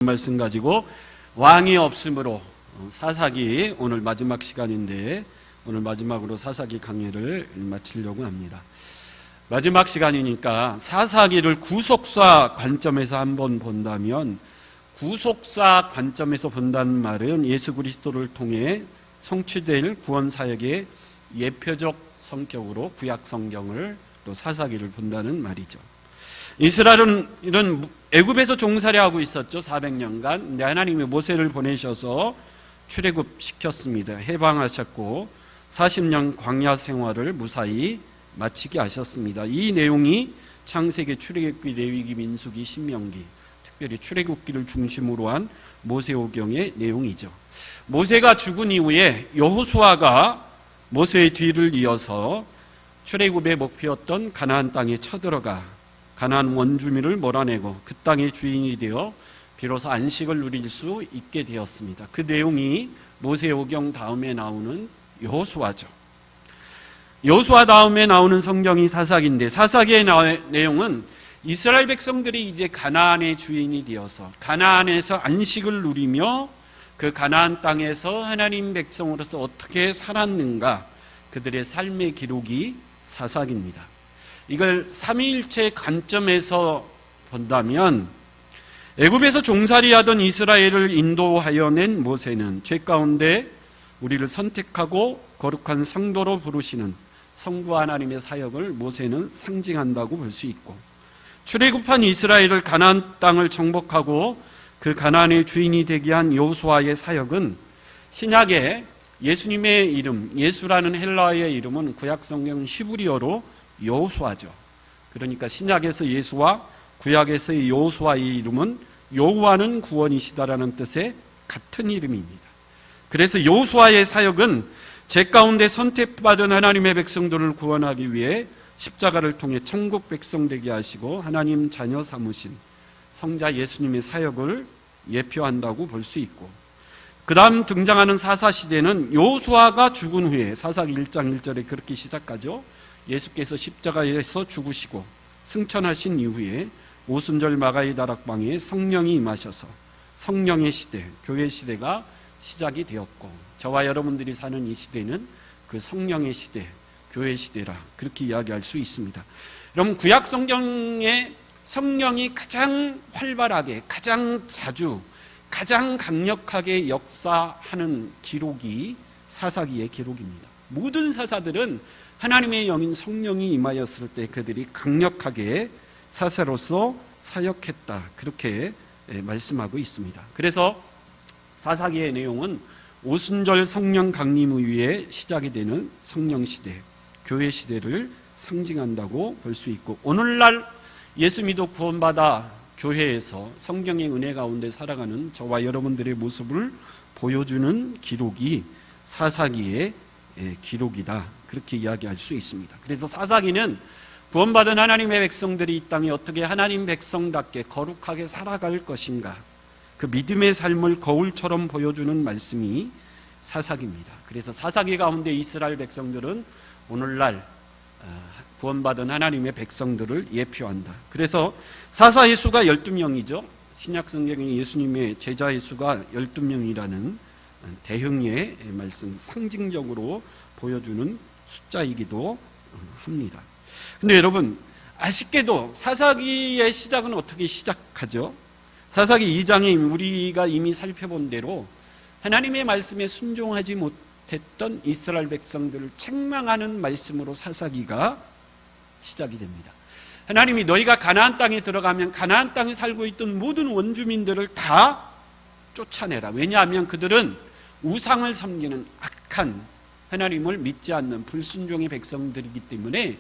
말씀 가지고 왕이 없으므로 사사기 오늘 마지막 시간인데 오늘 마지막으로 사사기 강의를 마치려고 합니다. 마지막 시간이니까 사사기를 구속사 관점에서 한번 본다면 구속사 관점에서 본다는 말은 예수 그리스도를 통해 성취될 구원 사역의 예표적 성격으로 구약 성경을 또 사사기를 본다는 말이죠. 이스라엘은 이런 애굽에서 종살이하고 있었죠. 400년간. 근데 하나님이 모세를 보내셔서 출애굽시켰습니다. 해방하셨고 40년 광야 생활을 무사히 마치게 하셨습니다. 이 내용이 창세기, 출애굽기, 레위기, 민수기, 신명기, 특별히 출애굽기를 중심으로 한 모세오경의 내용이죠. 모세가 죽은 이후에 여호수아가 모세의 뒤를 이어서 출애굽의 목표였던 가나안 땅에 쳐들어가 가나안 원주민을 몰아내고 그 땅의 주인이 되어 비로소 안식을 누릴 수 있게 되었습니다. 그 내용이 모세오경 다음에 나오는 여호수아죠. 여호수아 다음에 나오는 성경이 사사기인데 사사기의 내용은 이스라엘 백성들이 이제 가나안의 주인이 되어서 가나안에서 안식을 누리며 그 가나안 땅에서 하나님 백성으로서 어떻게 살았는가 그들의 삶의 기록이 사사기입니다. 이걸 삼위일체 관점에서 본다면 애굽에서 종살이하던 이스라엘을 인도하여 낸 모세는 죄 가운데 우리를 선택하고 거룩한 성도로 부르시는 성부 하나님의 사역을 모세는 상징한다고 볼 수 있고 출애굽한 이스라엘을 가나안 땅을 정복하고 그 가나안의 주인이 되게 한 여호수아의 사역은 신약에 예수님의 이름, 예수라는 헬라어의 이름은 구약 성경 히브리어로 여호수아죠. 그러니까 신약에서 예수와 구약에서의 여호수아의 이름은 여호와는 구원이시다라는 뜻의 같은 이름입니다. 그래서 여호수아의 사역은 죄 가운데 선택받은 하나님의 백성들을 구원하기 위해 십자가를 통해 천국 백성 되게 하시고 하나님 자녀 삼으신 성자 예수님의 사역을 예표한다고 볼 수 있고 그 다음 등장하는 사사시대는 여호수아가 죽은 후에 사사기 1장 1절에 그렇게 시작하죠. 예수께서 십자가에서 죽으시고 승천하신 이후에 오순절 마가이 다락방에 성령이 임하셔서 성령의 시대, 교회 시대가 시작이 되었고 저와 여러분들이 사는 이 시대는 그 성령의 시대, 교회 시대라 그렇게 이야기할 수 있습니다. 여러분 구약 성경에 성령이 가장 활발하게, 가장 자주, 가장 강력하게 역사하는 기록이 사사기의 기록입니다. 모든 사사들은 하나님의 영인 성령이 임하였을 때 그들이 강력하게 사사로서 사역했다. 그렇게 말씀하고 있습니다. 그래서 사사기의 내용은 오순절 성령 강림 이후에 시작이 되는 성령시대, 교회 시대를 상징한다고 볼 수 있고 오늘날 예수 믿어 구원받아 교회에서 성경의 은혜 가운데 살아가는 저와 여러분들의 모습을 보여주는 기록이 사사기의 기록이다. 그렇게 이야기할 수 있습니다. 그래서 사사기는 구원받은 하나님의 백성들이 이 땅에 어떻게 하나님 백성답게 거룩하게 살아갈 것인가 그 믿음의 삶을 거울처럼 보여주는 말씀이 사사기입니다. 그래서 사사기 가운데 이스라엘 백성들은 오늘날 구원받은 하나님의 백성들을 예표한다. 그래서 사사의 수가 12명이죠. 신약성경에 예수님의 제자의 수가 12명이라는 대형의 말씀, 상징적으로 보여주는 숫자이기도 합니다. 근데 여러분 아쉽게도 사사기의 시작은 어떻게 시작하죠? 사사기 2장에 우리가 이미 살펴본 대로 하나님의 말씀에 순종하지 못했던 이스라엘 백성들을 책망하는 말씀으로 사사기가 시작이 됩니다. 하나님이 너희가 가나안 땅에 들어가면 가나안 땅에 살고 있던 모든 원주민들을 다 쫓아내라. 왜냐하면 그들은 우상을 섬기는 악한 하나님을 믿지 않는 불순종의 백성들이기 때문에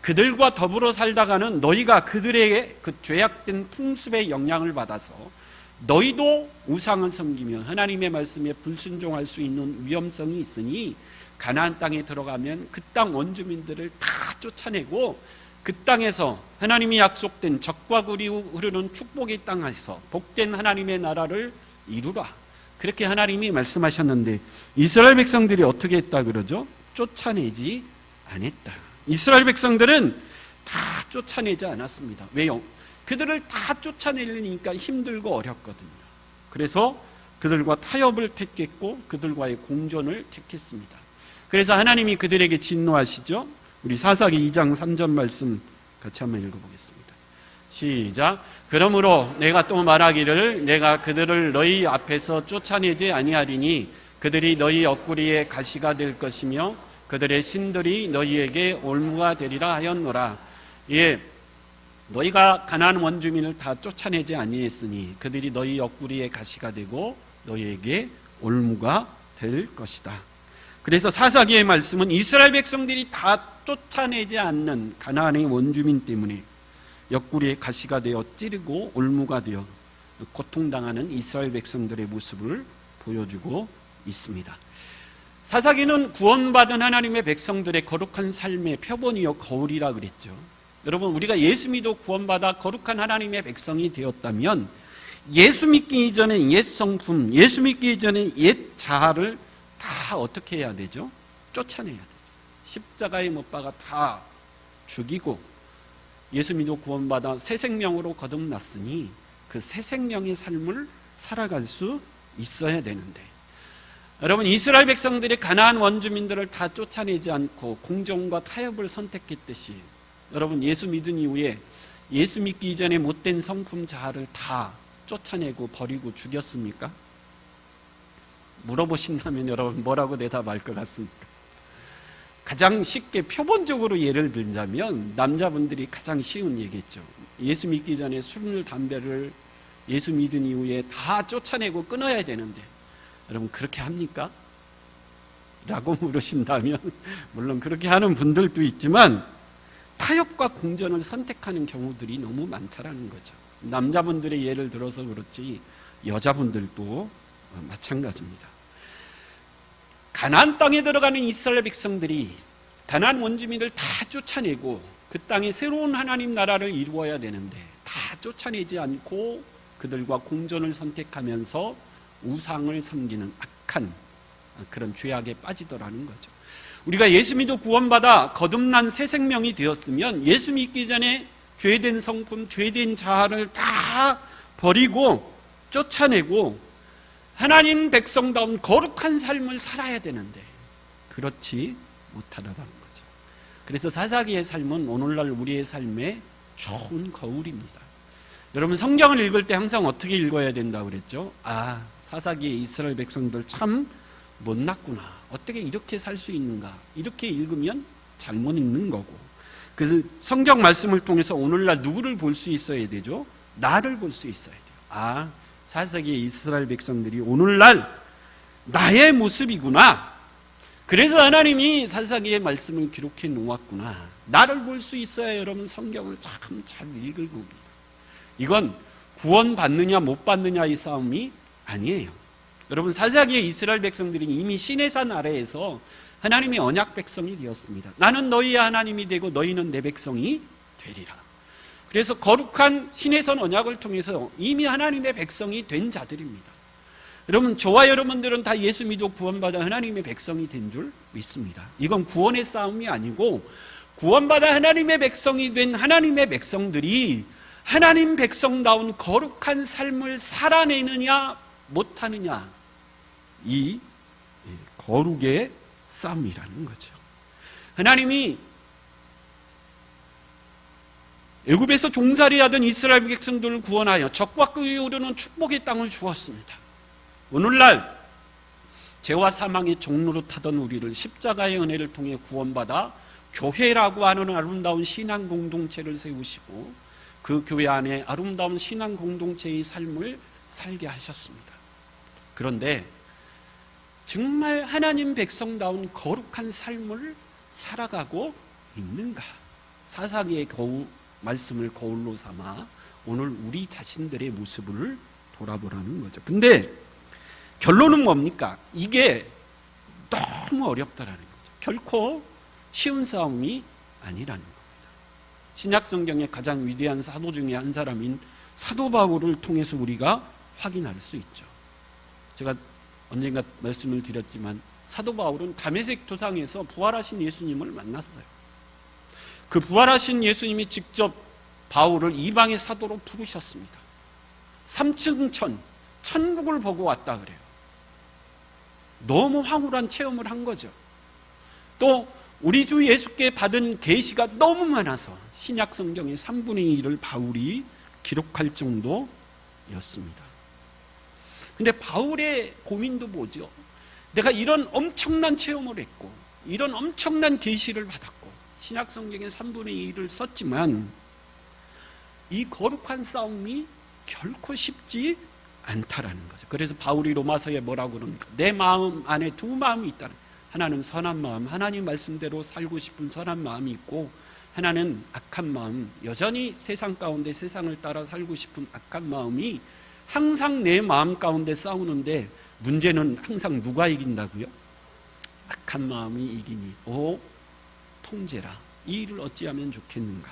그들과 더불어 살다가는 너희가 그들에게 그 죄악된 풍습의 영향을 받아서 너희도 우상을 섬기며 하나님의 말씀에 불순종할 수 있는 위험성이 있으니 가나안 땅에 들어가면 그 땅 원주민들을 다 쫓아내고 그 땅에서 하나님이 약속된 적과 꿀이 흐르는 축복의 땅에서 복된 하나님의 나라를 이루라. 그렇게 하나님이 말씀하셨는데 이스라엘 백성들이 어떻게 했다 그러죠? 쫓아내지 않았다. 이스라엘 백성들은 다 쫓아내지 않았습니다. 왜요? 그들을 다 쫓아내려니까 힘들고 어렵거든요. 그래서 그들과 타협을 택했고 그들과의 공존을 택했습니다. 그래서 하나님이 그들에게 진노하시죠. 우리 사사기 2장 3절 말씀 같이 한번 읽어보겠습니다. 시작. 그러므로 내가 또 말하기를 내가 그들을 너희 앞에서 쫓아내지 아니하리니 그들이 너희 옆구리에 가시가 될 것이며 그들의 신들이 너희에게 올무가 되리라 하였노라. 예, 너희가 가나안 원주민을 다 쫓아내지 아니했으니 그들이 너희 옆구리에 가시가 되고 너희에게 올무가 될 것이다. 그래서 사사기의 말씀은 이스라엘 백성들이 다 쫓아내지 않는 가나안의 원주민 때문에 옆구리에 가시가 되어 찌르고 올무가 되어 고통당하는 이스라엘 백성들의 모습을 보여주고 있습니다. 사사기는 구원받은 하나님의 백성들의 거룩한 삶의 표본이요 거울이라 그랬죠. 여러분, 우리가 예수 믿어 구원받아 거룩한 하나님의 백성이 되었다면 예수 믿기 이전에 옛 성품, 예수 믿기 이전에 옛 자아를 다 어떻게 해야 되죠? 쫓아내야 되죠. 십자가에 못 박아 다 죽이고 예수 믿어 구원받아 새 생명으로 거듭났으니 그 새 생명의 삶을 살아갈 수 있어야 되는데, 여러분, 이스라엘 백성들이 가나안 원주민들을 다 쫓아내지 않고 공정과 타협을 선택했듯이 여러분, 예수 믿은 이후에 예수 믿기 이전에 못된 성품 자아를 다 쫓아내고 버리고 죽였습니까? 물어보신다면 여러분 뭐라고 대답할 것 같습니까? 가장 쉽게 표본적으로 예를 들자면 남자분들이 가장 쉬운 얘기겠죠. 예수 믿기 전에 술, 담배를 예수 믿은 이후에 다 쫓아내고 끊어야 되는데 여러분 그렇게 합니까? 라고 물으신다면 물론 그렇게 하는 분들도 있지만 타협과 공존을 선택하는 경우들이 너무 많다라는 거죠. 남자분들의 예를 들어서 그렇지 여자분들도 마찬가지입니다. 가나안 땅에 들어가는 이스라엘 백성들이 가나안 원주민을 다 쫓아내고 그 땅에 새로운 하나님 나라를 이루어야 되는데 다 쫓아내지 않고 그들과 공존을 선택하면서 우상을 섬기는 악한 그런 죄악에 빠지더라는 거죠. 우리가 예수 믿어 구원받아 거듭난 새 생명이 되었으면 예수 믿기 전에 죄된 성품, 죄된 자아를 다 버리고 쫓아내고 하나님 백성다운 거룩한 삶을 살아야 되는데 그렇지 못하다는 거죠. 그래서 사사기의 삶은 오늘날 우리의 삶의 좋은 거울입니다. 여러분, 성경을 읽을 때 항상 어떻게 읽어야 된다고 그랬죠? 사사기의 이스라엘 백성들 참 못났구나. 어떻게 이렇게 살 수 있는가? 이렇게 읽으면 잘못 읽는 거고. 그래서 성경 말씀을 통해서 오늘날 누구를 볼 수 있어야 되죠? 나를 볼 수 있어야 돼요. 사사기의 이스라엘 백성들이 오늘날 나의 모습이구나. 그래서 하나님이 사사기의 말씀을 기록해 놓았구나. 나를 볼 수 있어야 여러분 성경을 참 잘 읽을 겁니다. 이건 구원받느냐 못 받느냐의 싸움이 아니에요. 여러분, 사사기의 이스라엘 백성들이 이미 시내산 아래에서 하나님의 언약 백성이 되었습니다. 나는 너희의 하나님이 되고 너희는 내 백성이 되리라. 그래서 거룩한 시내산 언약을 통해서 이미 하나님의 백성이 된 자들입니다. 여러분, 저와 여러분들은 다 예수 믿어 구원받아 하나님의 백성이 된 줄 믿습니다. 이건 구원의 싸움이 아니고 구원받아 하나님의 백성이 된 하나님의 백성들이 하나님 백성다운 거룩한 삶을 살아내느냐 못하느냐, 이 거룩의 싸움이라는 거죠. 하나님이 애굽에서 종살이하던 이스라엘 백성들을 구원하여 적과 꿀이 흐르는 축복의 땅을 주었습니다. 오늘날 죄와 사망의 종로로 타던 우리를 십자가의 은혜를 통해 구원받아 교회라고 하는 아름다운 신앙 공동체를 세우시고 그 교회 안에 아름다운 신앙 공동체의 삶을 살게 하셨습니다. 그런데 정말 하나님 백성다운 거룩한 삶을 살아가고 있는가? 사사기의 말씀을 거울로 삼아 오늘 우리 자신들의 모습을 돌아보라는 거죠. 근데 결론은 뭡니까? 이게 너무 어렵다라는 거죠. 결코 쉬운 싸움이 아니라는 겁니다. 신약 성경의 가장 위대한 사도 중에 한 사람인 사도 바울을 통해서 우리가 확인할 수 있죠. 제가 언젠가 말씀을 드렸지만 사도 바울은 다메섹 도상에서 부활하신 예수님을 만났어요. 그 부활하신 예수님이 직접 바울을 이방의 사도로 부르셨습니다. 3층천 천국을 보고 왔다 그래요. 너무 황홀한 체험을 한 거죠. 또 우리 주 예수께 받은 계시가 너무 많아서 신약 성경의 3분의 1을 바울이 기록할 정도였습니다. 근데 바울의 고민도 뭐죠? 내가 이런 엄청난 체험을 했고 이런 엄청난 계시를 받았고 신약 성경의 3분의 1을 썼지만 이 거룩한 싸움이 결코 쉽지 않다라는 거죠. 그래서 바울이 로마서에 뭐라고 그럽니까? 내 마음 안에 두 마음이 있다는, 하나는 선한 마음, 하나님 말씀대로 살고 싶은 선한 마음이 있고, 하나는 악한 마음, 여전히 세상 가운데 세상을 따라 살고 싶은 악한 마음이 항상 내 마음 가운데 싸우는데, 문제는 항상 누가 이긴다고요? 악한 마음이 이기니 오 통제라. 이 일을 어찌하면 좋겠는가?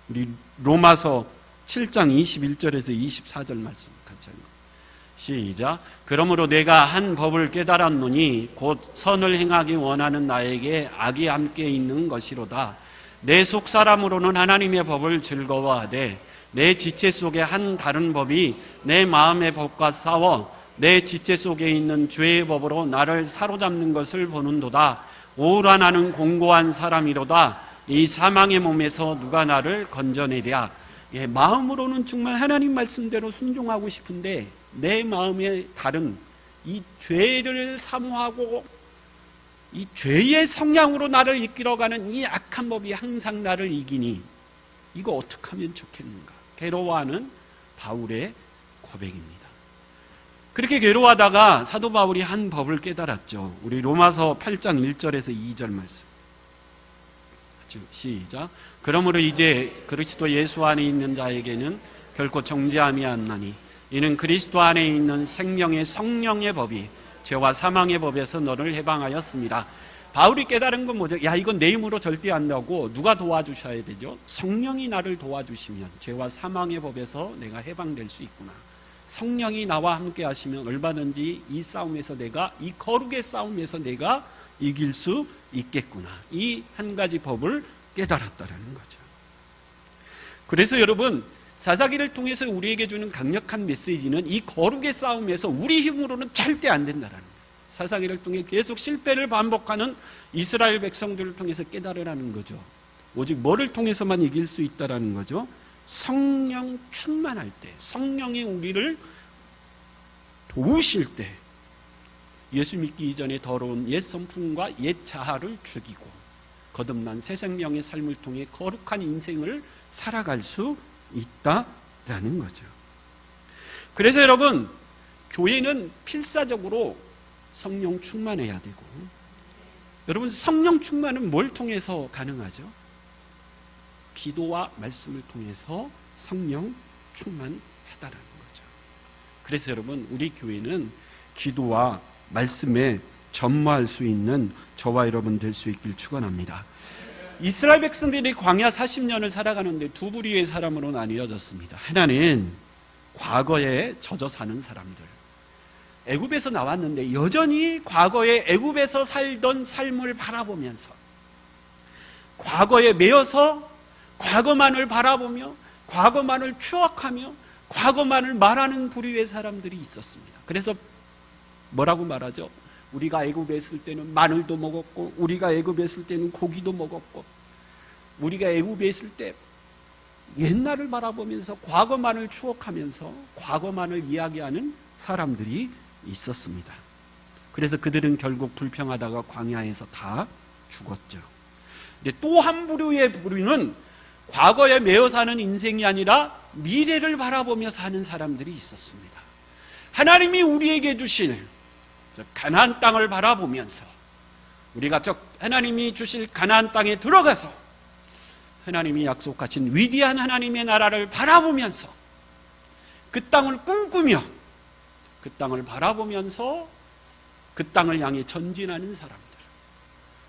우리 로마서 7장 21절에서 24절 말씀 같이 하는 거. 시작. 그러므로 내가 한 법을 깨달았노니 곧 선을 행하기 원하는 나에게 악이 함께 있는 것이로다. 내 속사람으로는 하나님의 법을 즐거워하되 내 지체 속에 한 다른 법이 내 마음의 법과 싸워 내 지체 속에 있는 죄의 법으로 나를 사로잡는 것을 보는도다. 오라 나는 공고한 사람이로다. 이 사망의 몸에서 누가 나를 건져내랴. 예, 마음으로는 정말 하나님 말씀대로 순종하고 싶은데 내 마음에 다른 이 죄를 사모하고 이 죄의 성향으로 나를 이끌어가는 이 악한 법이 항상 나를 이기니 이거 어떻게 하면 좋겠는가? 괴로워하는 바울의 고백입니다. 그렇게 괴로워하다가 사도 바울이 한 법을 깨달았죠. 우리 로마서 8장 1절에서 2절 말씀. 시작. 그러므로 이제 그리스도 예수 안에 있는 자에게는 결코 정죄함이 안 나니 이는 그리스도 안에 있는 생명의 성령의 법이 죄와 사망의 법에서 너를 해방하였습니다. 바울이 깨달은 건 뭐죠? 야, 이건 내 힘으로 절대 안 나고 누가 도와주셔야 되죠? 성령이 나를 도와주시면 죄와 사망의 법에서 내가 해방될 수 있구나. 성령이 나와 함께 하시면 얼마든지 이 싸움에서 내가, 이 거룩의 싸움에서 내가 이길 수 있겠구나. 이 한 가지 법을 깨달았다라는 거죠. 그래서 여러분, 사사기를 통해서 우리에게 주는 강력한 메시지는 이 거룩의 싸움에서 우리 힘으로는 절대 안 된다라는 거예요. 사사기를 통해 계속 실패를 반복하는 이스라엘 백성들을 통해서 깨달으라는 거죠. 오직 뭐를 통해서만 이길 수 있다라는 거죠? 성령 충만할 때, 성령이 우리를 도우실 때 예수 믿기 이전에 더러운 옛 성품과 옛 자아를 죽이고 거듭난 새 생명의 삶을 통해 거룩한 인생을 살아갈 수 있다라는 거죠. 그래서 여러분, 교회는 필사적으로 성령 충만해야 되고, 여러분 성령 충만은 뭘 통해서 가능하죠? 기도와 말씀을 통해서 성령 충만하다라는 거죠. 그래서 여러분, 우리 교회는 기도와 말씀에 전무할 수 있는 저와 여러분 될 수 있길 축원합니다. 이스라엘 백성들이 광야 40년을 살아가는데 두 부류의 사람으로 나뉘어졌습니다. 하나는 과거에 젖어 사는 사람들, 애굽에서 나왔는데 여전히 과거에 애굽에서 살던 삶을 바라보면서 과거에 매여서 과거만을 바라보며 과거만을 추억하며 과거만을 말하는 부류의 사람들이 있었습니다. 그래서 뭐라고 말하죠? 우리가 애굽에 있을 때는 마늘도 먹었고, 우리가 애굽에 있을 때는 고기도 먹었고, 우리가 애굽에 있을 때 옛날을 바라보면서 과거만을 추억하면서 과거만을 이야기하는 사람들이 있었습니다. 그래서 그들은 결국 불평하다가 광야에서 다 죽었죠. 근데 또 한 부류는 과거에 매여 사는 인생이 아니라 미래를 바라보며 사는 사람들이 있었습니다. 하나님이 우리에게 주실 가나안 땅을 바라보면서 우리가 하나님이 주실 가나안 땅에 들어가서 하나님이 약속하신 위대한 하나님의 나라를 바라보면서 그 땅을 꿈꾸며 그 땅을 바라보면서 그 땅을 향해 전진하는 사람들.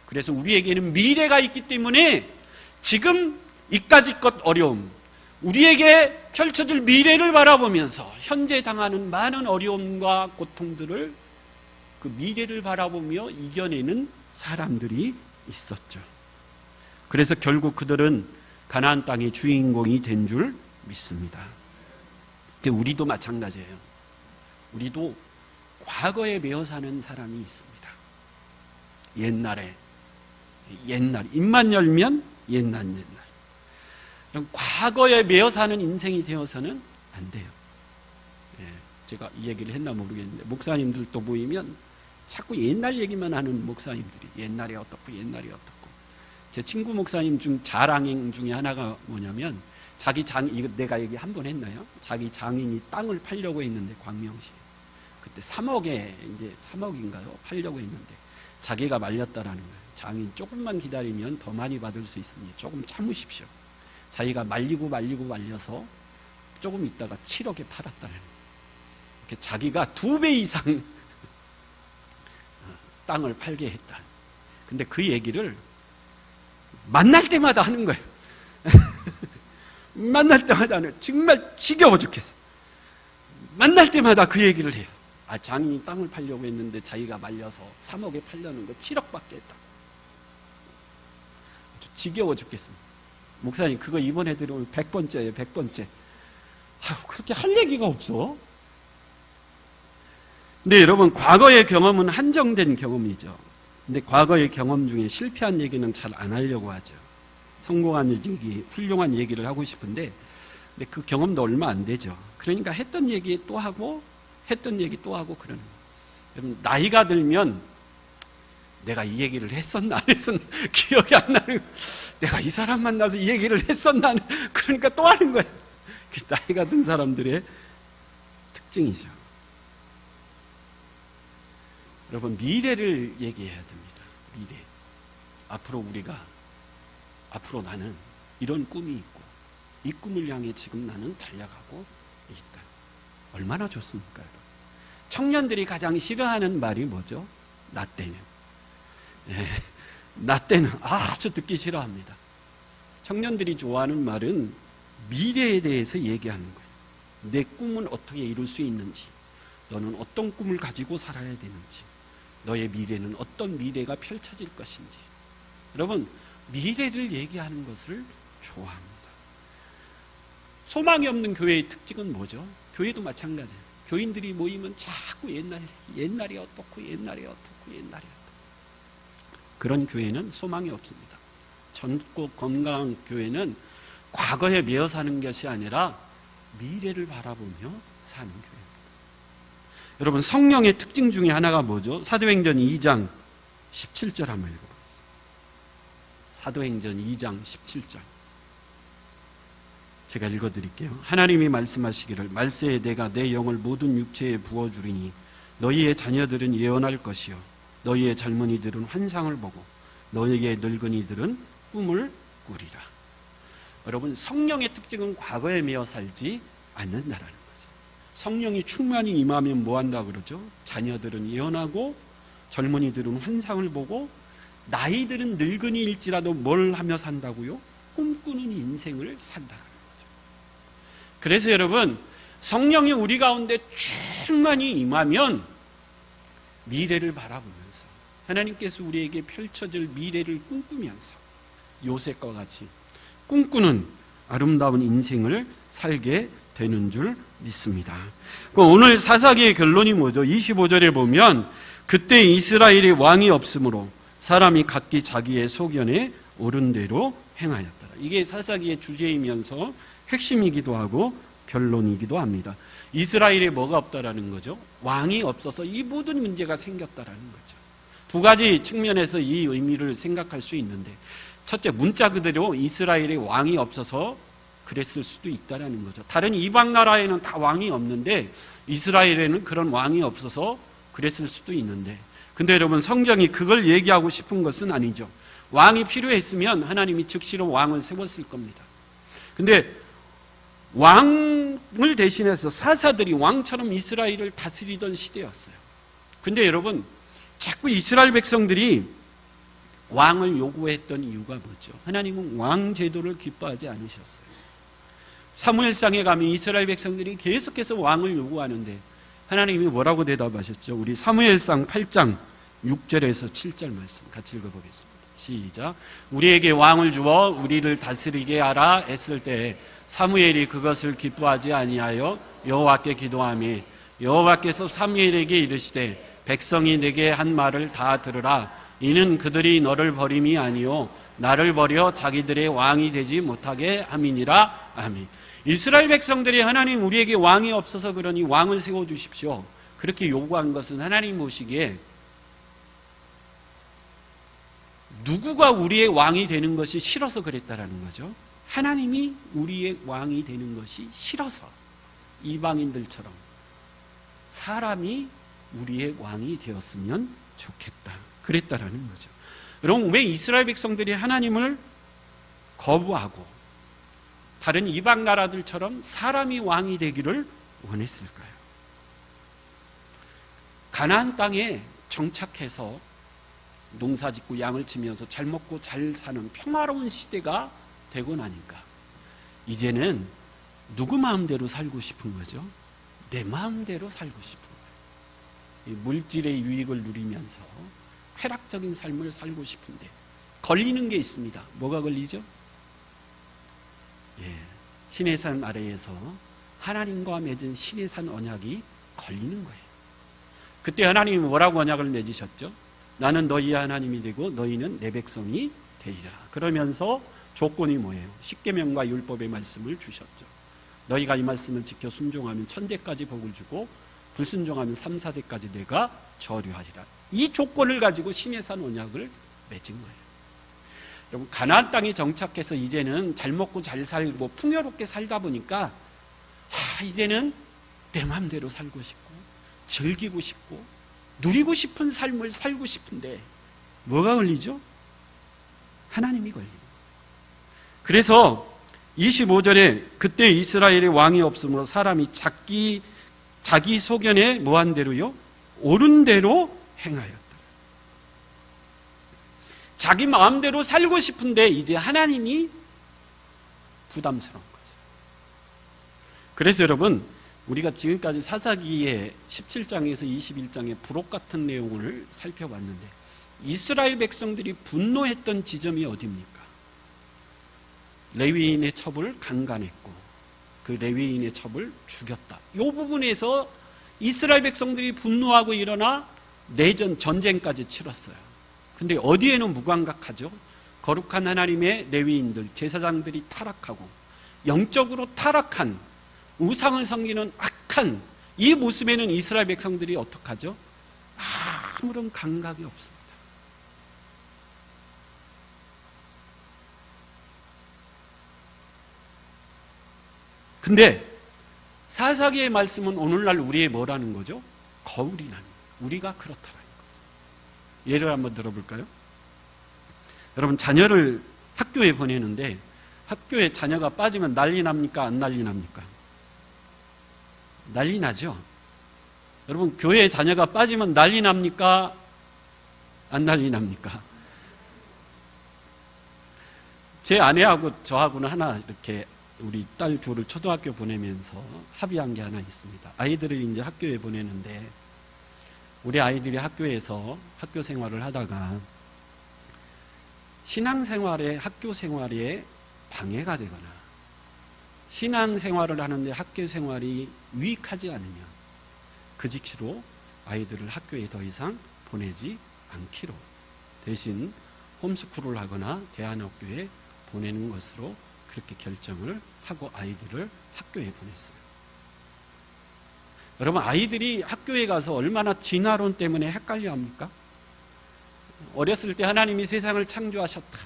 그래서 우리에게는 미래가 있기 때문에 지금 이까짓 것 어려움, 우리에게 펼쳐질 미래를 바라보면서 현재 당하는 많은 어려움과 고통들을 그 미래를 바라보며 이겨내는 사람들이 있었죠. 그래서 결국 그들은 가나안 땅의 주인공이 된 줄 믿습니다. 우리도 마찬가지예요. 우리도 과거에 매어 사는 사람이 있습니다. 옛날 입만 열면 옛날. 그럼 과거에 매어 사는 인생이 되어서는 안 돼요. 제가 이 얘기를 했나 모르겠는데 목사님들도 모이면 자꾸 옛날 얘기만 하는 목사님들이 옛날에 어떻고 제 친구 목사님 중 자랑행 중에 하나가 뭐냐면 이거 내가 얘기 한 번 했나요? 자기 장인이 땅을 팔려고 했는데 광명시에 그때 3억인가요? 팔려고 했는데 자기가 말렸다라는 거예요. 장인 조금만 기다리면 더 많이 받을 수 있으니 조금 참으십시오. 자기가 말려서 조금 있다가 7억에 팔았다는 거예요. 자기가 2배 이상 땅을 팔게 했다. 근데 그 얘기를 만날 때마다 하는 거예요. 만날 때마다 하는 거예요. 정말 지겨워 죽겠어. 만날 때마다 그 얘기를 해요. 장인이 땅을 팔려고 했는데 자기가 말려서 3억에 팔려는 거 7억밖에 했다. 지겨워 죽겠습니다. 목사님 그거 이번에 들으면 100번째예요. 100번째. 그렇게 할 얘기가 없어. 근데 여러분 과거의 경험은 한정된 경험이죠. 근데 과거의 경험 중에 실패한 얘기는 잘 안 하려고 하죠. 성공한 얘기, 훌륭한 얘기를 하고 싶은데 근데 그 경험도 얼마 안 되죠. 그러니까 했던 얘기 또 하고 그러는 거예요. 여러분 나이가 들면 내가 이 얘기를 했었나 안 했었나 기억이 안 나는 거예요. 내가 이 사람 만나서 이 얘기를 했었나 그러니까 또 하는 거예요. 나이가 든 사람들의 특징이죠. 여러분 미래를 얘기해야 됩니다. 미래. 앞으로 나는 이런 꿈이 있고 이 꿈을 향해 지금 나는 달려가고 있다. 얼마나 좋습니까? 여러분? 청년들이 가장 싫어하는 말이 뭐죠? 나 때는. 나 때는 아주 듣기 싫어합니다. 청년들이 좋아하는 말은 미래에 대해서 얘기하는 거예요. 내 꿈은 어떻게 이룰 수 있는지, 너는 어떤 꿈을 가지고 살아야 되는지, 너의 미래는 어떤 미래가 펼쳐질 것인지. 여러분 미래를 얘기하는 것을 좋아합니다. 소망이 없는 교회의 특징은 뭐죠? 교회도 마찬가지예요. 교인들이 모이면 자꾸 옛날이 어떻고 그런 교회는 소망이 없습니다. 젊고 건강한 교회는 과거에 매여 사는 것이 아니라 미래를 바라보며 사는 교회입니다. 여러분 성령의 특징 중에 하나가 뭐죠? 사도행전 2장 17절 한번 읽어보겠습니다. 사도행전 2장 17절 제가 읽어드릴게요. 하나님이 말씀하시기를 말세에 내가 내 영을 모든 육체에 부어주리니 너희의 자녀들은 예언할 것이요 너희의 젊은이들은 환상을 보고 너희의 늙은이들은 꿈을 꾸리라. 여러분 성령의 특징은 과거에 매여 살지 않는다라는 거죠. 성령이 충만히 임하면 뭐 한다 그러죠? 자녀들은 예언하고 젊은이들은 환상을 보고 나이들은 늙은이일지라도 뭘 하며 산다고요? 꿈꾸는 인생을 산다는 거죠. 그래서 여러분 성령이 우리 가운데 충만히 임하면 미래를 바라보면서 하나님께서 우리에게 펼쳐질 미래를 꿈꾸면서 요셉과 같이 꿈꾸는 아름다운 인생을 살게 되는 줄 믿습니다. 오늘 사사기의 결론이 뭐죠? 25절에 보면 그때 이스라엘의 왕이 없으므로 사람이 각기 자기의 소견에 옳은 대로 행하였더라. 이게 사사기의 주제이면서 핵심이기도 하고 결론이기도 합니다. 이스라엘에 뭐가 없다라는 거죠? 왕이 없어서 이 모든 문제가 생겼다라는 거죠. 두 가지 측면에서 이 의미를 생각할 수 있는데 첫째, 문자 그대로 이스라엘에 왕이 없어서 그랬을 수도 있다라는 거죠. 다른 이방 나라에는 다 왕이 없는데 이스라엘에는 그런 왕이 없어서 그랬을 수도 있는데 근데 여러분 성경이 그걸 얘기하고 싶은 것은 아니죠. 왕이 필요했으면 하나님이 즉시로 왕을 세웠을 겁니다. 근데 왕을 대신해서 사사들이 왕처럼 이스라엘을 다스리던 시대였어요. 근데 여러분 자꾸 이스라엘 백성들이 왕을 요구했던 이유가 뭐죠? 하나님은 왕 제도를 기뻐하지 않으셨어요. 사무엘상에 가면 이스라엘 백성들이 계속해서 왕을 요구하는데 하나님이 뭐라고 대답하셨죠? 우리 사무엘상 8장 6절에서 7절 말씀 같이 읽어보겠습니다. 시작. 우리에게 왕을 주어 우리를 다스리게 하라 했을 때 사무엘이 그것을 기뻐하지 아니하여 여호와께 기도하며 여호와께서 사무엘에게 이르시되 백성이 내게 한 말을 다 들으라. 이는 그들이 너를 버림이 아니요 나를 버려 자기들의 왕이 되지 못하게 함이니라. 아멘. 이스라엘 백성들이 하나님 우리에게 왕이 없어서 그러니 왕을 세워주십시오, 그렇게 요구한 것은 하나님 보시기에 누구가 우리의 왕이 되는 것이 싫어서 그랬다라는 거죠. 하나님이 우리의 왕이 되는 것이 싫어서 이방인들처럼 사람이 우리의 왕이 되었으면 좋겠다 그랬다라는 거죠. 여러분, 왜 이스라엘 백성들이 하나님을 거부하고 다른 이방 나라들처럼 사람이 왕이 되기를 원했을까요? 가나안 땅에 정착해서 농사 짓고 양을 치면서 잘 먹고 잘 사는 평화로운 시대가 되고 나니까 이제는 누구 마음대로 살고 싶은 거죠? 내 마음대로 살고 싶은 거예요. 물질의 유익을 누리면서 쾌락적인 삶을 살고 싶은데 걸리는 게 있습니다. 뭐가 걸리죠? 신의 산 아래에서 하나님과 맺은 신의 산 언약이 걸리는 거예요. 그때 하나님이 뭐라고 언약을 맺으셨죠? 나는 너희의 하나님이 되고 너희는 내 백성이 되리라. 그러면서 조건이 뭐예요? 십계명과 율법의 말씀을 주셨죠. 너희가 이 말씀을 지켜 순종하면 1000대까지 복을 주고 불순종하면 3, 4대까지 내가 저류하리라. 이 조건을 가지고 신의 산 언약을 맺은 거예요. 여러분, 가나안 땅에 정착해서 이제는 잘 먹고 잘 살고 풍요롭게 살다 보니까 이제는 내 마음대로 살고 싶고 즐기고 싶고 누리고 싶은 삶을 살고 싶은데 뭐가 걸리죠? 하나님이 걸립니다. 그래서 25절에 그때 이스라엘의 왕이 없으므로 사람이 자기 소견에 뭐한 대로요? 옳은 대로 행하였다. 자기 마음대로 살고 싶은데 이제 하나님이 부담스러운 거죠. 그래서 여러분, 우리가 지금까지 사사기의 17장에서 21장의 부록 같은 내용을 살펴봤는데 이스라엘 백성들이 분노했던 지점이 어디입니까? 레위인의 첩을 강간했고 그 레위인의 첩을 죽였다. 이 부분에서 이스라엘 백성들이 분노하고 일어나 내전, 전쟁까지 치렀어요. 근데 어디에는 무감각하죠? 거룩한 하나님의 레위인들, 제사장들이 타락하고 영적으로 타락한 우상을 섬기는 악한 이 모습에는 이스라엘 백성들이 어떡하죠? 아무런 감각이 없습니다. 근데 사사기의 말씀은 오늘날 우리의 뭐라는 거죠? 거울이라는 거예요. 우리가 그렇다라는 거죠. 예를 한번 들어볼까요? 여러분, 자녀를 학교에 보내는데 학교에 자녀가 빠지면 난리 납니까? 안 난리 납니까? 난리 나죠? 여러분, 교회에 자녀가 빠지면 난리 납니까? 안 난리 납니까? 제 아내하고 저하고는 하나 이렇게 우리 딸 둘을 초등학교 보내면서 합의한 게 하나 있습니다. 아이들을 이제 학교에 보내는데 우리 아이들이 학교에서 학교 생활을 하다가 신앙생활에 학교 생활에 방해가 되거나 신앙생활을 하는데 학교 생활이 유익하지 않으면 그 즉시로 아이들을 학교에 더 이상 보내지 않기로 대신 홈스쿨을 하거나 대안학교에 보내는 것으로 그렇게 결정을 하고 아이들을 학교에 보냈어요. 여러분, 아이들이 학교에 가서 얼마나 진화론 때문에 헷갈려 합니까? 어렸을 때 하나님이 세상을 창조하셨다.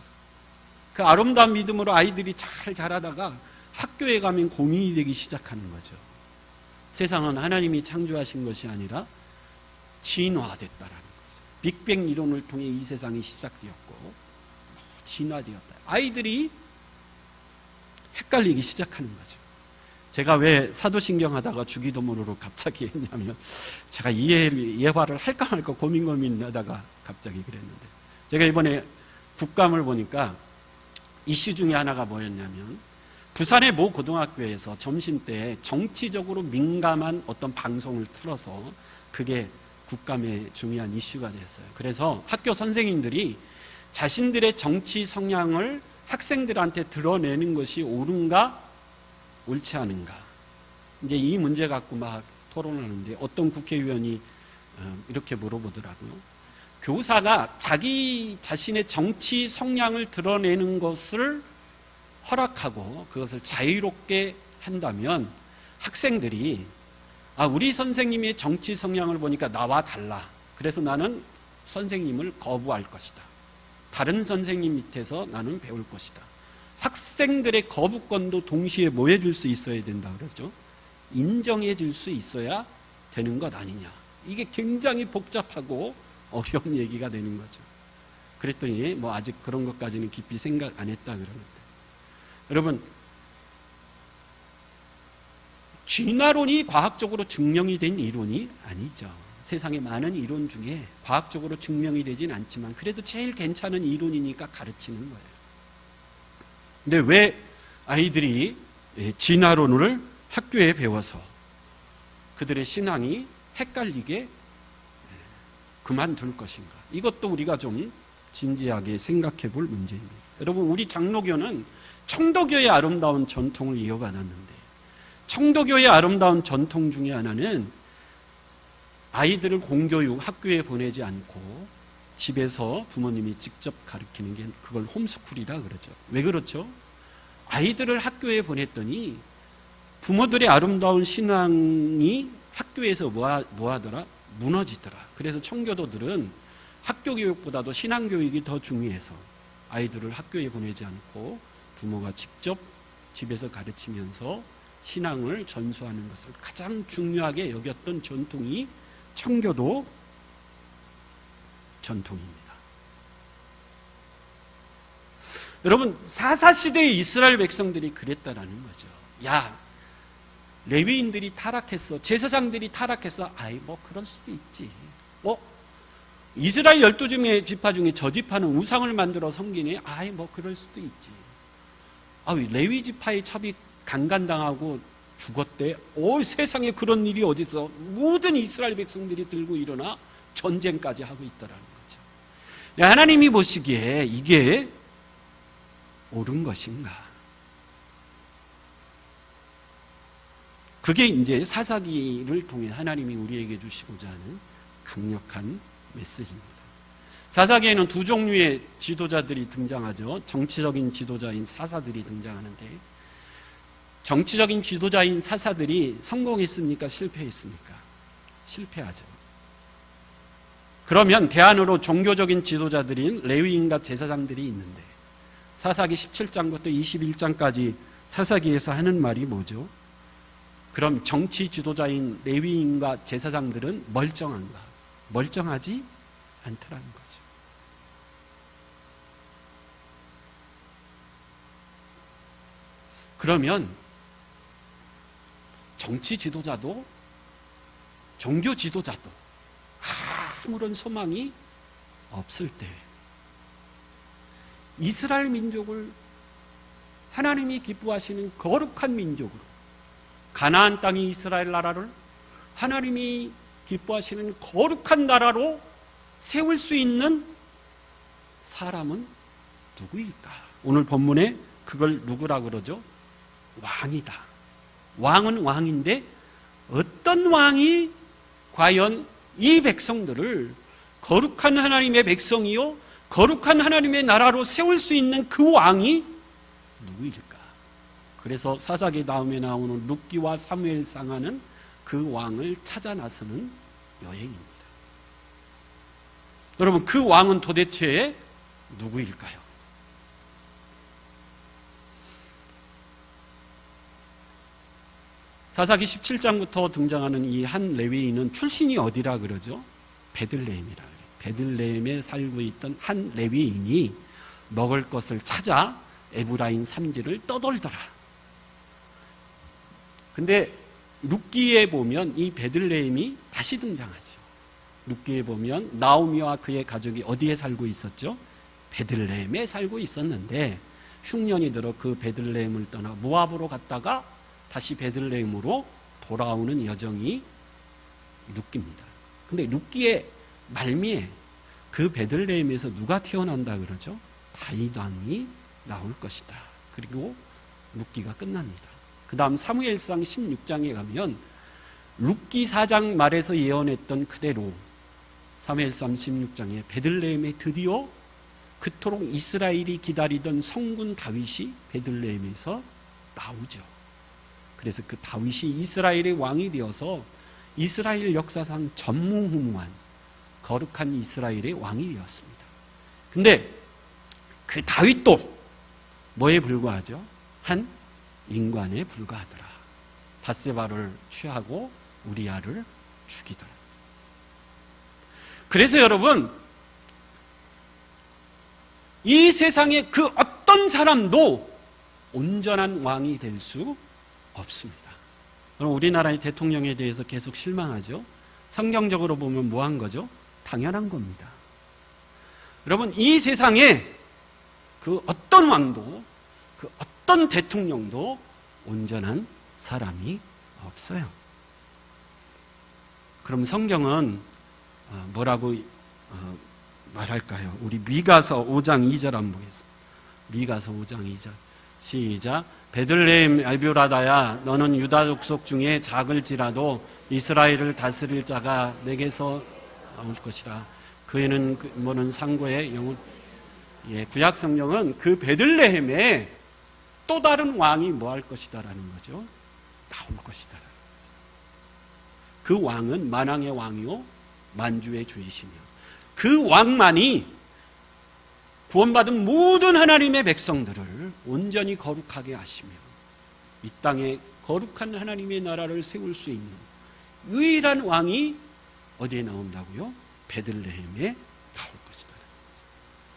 그 아름다운 믿음으로 아이들이 잘 자라다가 학교에 가면 고민이 되기 시작하는 거죠. 세상은 하나님이 창조하신 것이 아니라 진화됐다라는 거죠. 빅뱅 이론을 통해 이 세상이 시작되었고 진화되었다. 아이들이 헷갈리기 시작하는 거죠. 제가 왜 사도신경 하다가 주기도문으로 갑자기 했냐면 제가 예화를 할까 말까 고민하다가 갑자기 그랬는데 제가 이번에 국감을 보니까 이슈 중에 하나가 뭐였냐면 부산의 모 고등학교에서 점심때 정치적으로 민감한 어떤 방송을 틀어서 그게 국감의 중요한 이슈가 됐어요. 그래서 학교 선생님들이 자신들의 정치 성향을 학생들한테 드러내는 것이 옳은가 옳지 않은가 이제 이 문제 갖고 막 토론하는데 어떤 국회의원이 이렇게 물어보더라고요. 교사가 자기 자신의 정치 성향을 드러내는 것을 허락하고 그것을 자유롭게 한다면 학생들이 우리 선생님의 정치 성향을 보니까 나와 달라. 그래서 나는 선생님을 거부할 것이다. 다른 선생님 밑에서 나는 배울 것이다. 학생들의 거부권도 동시에 뭐 해줄 수 있어야 된다 그러죠? 인정해 줄 수 있어야 되는 것 아니냐. 이게 굉장히 복잡하고 어려운 얘기가 되는 거죠. 그랬더니 뭐 아직 그런 것까지는 깊이 생각 안 했다 그러는데, 여러분, 진화론이 과학적으로 증명이 된 이론이 아니죠. 세상에 많은 이론 중에 과학적으로 증명이 되진 않지만 그래도 제일 괜찮은 이론이니까 가르치는 거예요. 근데 왜 아이들이 진화론을 학교에 배워서 그들의 신앙이 헷갈리게 그만둘 것인가? 이것도 우리가 좀 진지하게 생각해 볼 문제입니다. 여러분, 우리 장로교는 청도교의 아름다운 전통을 이어가놨는데, 청도교의 아름다운 전통 중에 하나는 아이들을 공교육 학교에 보내지 않고 집에서 부모님이 직접 가르치는 게, 그걸 홈스쿨이라 그러죠. 왜 그렇죠? 아이들을 학교에 보냈더니 부모들의 아름다운 신앙이 학교에서 뭐 하더라? 무너지더라. 그래서 청교도들은 학교 교육보다도 신앙 교육이 더 중요해서 아이들을 학교에 보내지 않고 부모가 직접 집에서 가르치면서 신앙을 전수하는 것을 가장 중요하게 여겼던 전통이 청교도 전통입니다. 여러분, 사사시대의 이스라엘 백성들이 그랬다라는 거죠. 야, 레위인들이 타락했어. 제사장들이 타락했어. 뭐 그럴 수도 있지. 이스라엘 12지파 중에 저 지파는 우상을 만들어 섬기니? 뭐 그럴 수도 있지. 레위 지파의 첩이 강간당하고 죽었대. 세상에 그런 일이 어디서? 모든 이스라엘 백성들이 들고 일어나 전쟁까지 하고 있다라는 거죠. 하나님이 보시기에 이게 옳은 것인가? 그게 이제 사사기를 통해 하나님이 우리에게 주시고자 하는 강력한 메시지입니다. 사사기에는 두 종류의 지도자들이 등장하죠. 정치적인 지도자인 사사들이 등장하는데, 정치적인 지도자인 사사들이 성공했습니까? 실패했습니까? 실패하죠. 그러면 대안으로 종교적인 지도자들인 레위인과 제사장들이 있는데, 사사기 17장부터 21장까지 사사기에서 하는 말이 뭐죠? 그럼 정치 지도자인 레위인과 제사장들은 멀쩡한가? 멀쩡하지 않더라는 거죠. 그러면 정치 지도자도 종교 지도자도 아무런 소망이 없을 때 이스라엘 민족을 하나님이 기뻐하시는 거룩한 민족으로, 가나안 땅이 이스라엘 나라를 하나님이 기뻐하시는 거룩한 나라로 세울 수 있는 사람은 누구일까? 오늘 본문에 그걸 누구라 그러죠? 왕이다. 왕은 왕인데 어떤 왕이 과연 이 백성들을 거룩한 하나님의 백성이요 거룩한 하나님의 나라로 세울 수 있는 그 왕이 누구일까? 그래서 사사기 다음에 나오는 룻기와 사무엘상하는 그 왕을 찾아 나서는 여행입니다. 여러분, 그 왕은 도대체 누구일까요? 사사기 17장부터 등장하는 이 한 레위인은 출신이 어디라 그러죠? 베들레헴이라 그래요. 베들레헴에 살고 있던 한 레위인이 먹을 것을 찾아 에브라임 산지를 떠돌더라. 근데 룻기에 보면 이 베들레헴이 다시 등장하죠. 룻기에 보면 나오미와 그의 가족이 어디에 살고 있었죠? 베들레헴에 살고 있었는데 흉년이 들어 그 베들레헴을 떠나 모압으로 갔다가 다시 베들레헴으로 돌아오는 여정이 룻기입니다. 근데 룻기의 말미에 그 베들레헴에서 누가 태어난다 그러죠? 다윗 왕이 나올 것이다. 그리고 룻기가 끝납니다. 그 다음 사무엘상 16장에 가면 룻기 4장 말에서 예언했던 그대로 사무엘상 16장에 베들레헴에 드디어 그토록 이스라엘이 기다리던 성군 다윗이 베들레헴에서 나오죠. 그래서 그 다윗이 이스라엘의 왕이 되어서 이스라엘 역사상 전무후무한 거룩한 이스라엘의 왕이 되었습니다. 근데 그 다윗도 뭐에 불과하죠? 한 인간에 불과하더라. 밧세바를 취하고 우리아를 죽이더라. 그래서 여러분, 이 세상에 그 어떤 사람도 온전한 왕이 될 수 없습니다. 그럼 우리나라의 대통령에 대해서 계속 실망하죠? 성경적으로 보면 뭐 한 거죠? 당연한 겁니다. 여러분, 이 세상에 그 어떤 왕도, 그 어떤 대통령도 온전한 사람이 없어요. 그럼 성경은 뭐라고 말할까요? 우리 미가서 5장 2절 한번 보겠습니다. 미가서 5장 2절 시작. 베들레헴 에브라다야, 너는 유다 족속 중에 작을지라도 이스라엘을 다스릴 자가 내게서 나올 것이라. 그에는 뭐는 상고의 영혼. 구약 성경은 그 베들레헴에 또 다른 왕이 뭐 할 것이다라는 거죠. 나올 것이다. 그 왕은 만왕의 왕이요 만주의 주이시며 그 왕만이 구원받은 모든 하나님의 백성들을 온전히 거룩하게 하시며 이 땅에 거룩한 하나님의 나라를 세울 수 있는 유일한 왕이 어디에 나온다고요? 베들레헴에 나올 것이다.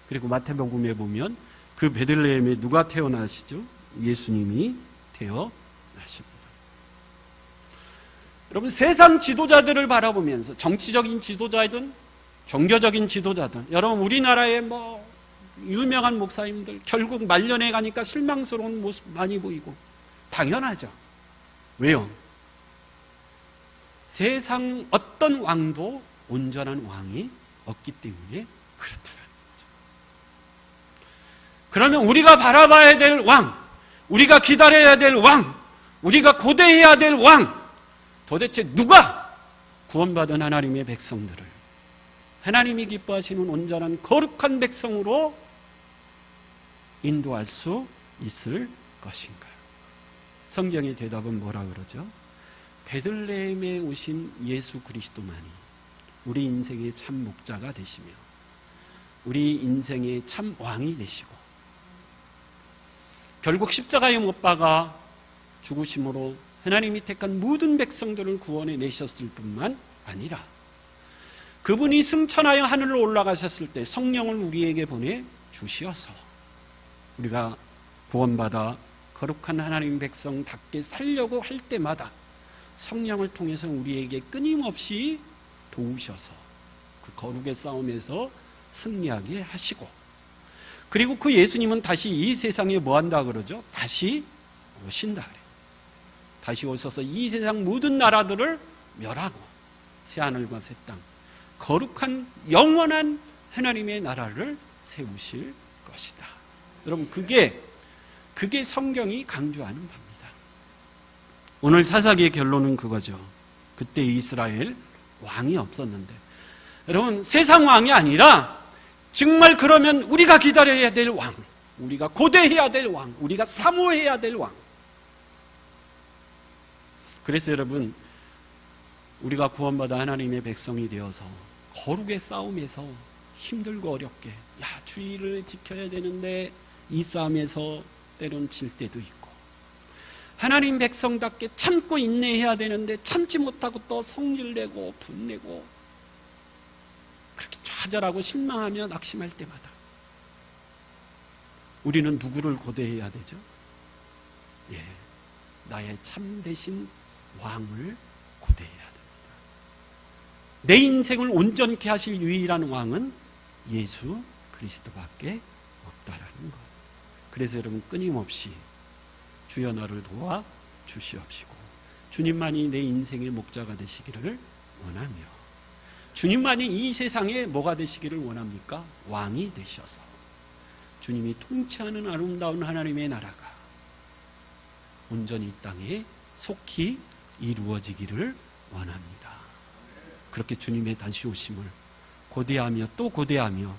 그리고 마태복음에 보면 그 베들레헴에 누가 태어나시죠? 예수님이 태어나십니다. 여러분, 세상 지도자들을 바라보면서 정치적인 지도자든 종교적인 지도자든, 여러분 우리나라의 유명한 목사님들 결국 말년에 가니까 실망스러운 모습 많이 보이고 당연하죠. 왜요? 세상 어떤 왕도 온전한 왕이 없기 때문에 그렇다는 거죠. 그러면 우리가 바라봐야 될 왕, 우리가 기다려야 될 왕, 우리가 고대해야 될 왕, 도대체 누가 구원받은 하나님의 백성들을 하나님이 기뻐하시는 온전한 거룩한 백성으로 인도할 수 있을 것인가요? 성경의 대답은 뭐라 그러죠? 베들레헴에 오신 예수 그리스도만이 우리 인생의 참 목자가 되시며 우리 인생의 참 왕이 되시고 결국 십자가에 못 박아 죽으심으로 하나님이 택한 모든 백성들을 구원해 내셨을 뿐만 아니라 그분이 승천하여 하늘로 올라가셨을 때 성령을 우리에게 보내 주시어서 우리가 구원받아 거룩한 하나님 백성답게 살려고 할 때마다 성령을 통해서 우리에게 끊임없이 도우셔서 그 거룩의 싸움에서 승리하게 하시고, 그리고 그 예수님은 다시 이 세상에 뭐 한다 그러죠? 다시 오신다 그래요. 다시 오셔서 이 세상 모든 나라들을 멸하고 새하늘과 새 땅, 거룩한 영원한 하나님의 나라를 세우실 것이다. 여러분, 그게 성경이 강조하는 바입니다. 오늘 사사기의 결론은 그거죠. 그때 이스라엘 왕이 없었는데, 여러분, 세상 왕이 아니라 정말 그러면 우리가 기다려야 될 왕, 우리가 고대해야 될 왕, 우리가 사모해야 될 왕. 그래서 여러분, 우리가 구원받아 하나님의 백성이 되어서 거룩의 싸움에서 힘들고 어렵게, 주의를 지켜야 되는데 이 싸움에서 때론 질 때도 있고, 하나님 백성답게 참고 인내해야 되는데 참지 못하고 또 성질내고 분내고 그렇게 좌절하고 실망하며 낙심할 때마다 우리는 누구를 고대해야 되죠? 나의 참되신 왕을 고대해야 됩니다. 내 인생을 온전케 하실 유일한 왕은 예수 그리스도밖에 없다라는 것. 그래서 여러분, 끊임없이 주여 나를 도와 주시옵시고 주님만이 내 인생의 목자가 되시기를 원하며, 주님만이 이 세상에 뭐가 되시기를 원합니까? 왕이 되셔서 주님이 통치하는 아름다운 하나님의 나라가 온전히 이 땅에 속히 이루어지기를 원합니다. 그렇게 주님의 다시 오심을 고대하며 또 고대하며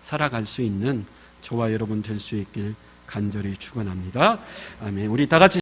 살아갈 수 있는 저와 여러분 될 수 있길 간절히 축원합니다. 아멘. 우리 다 같이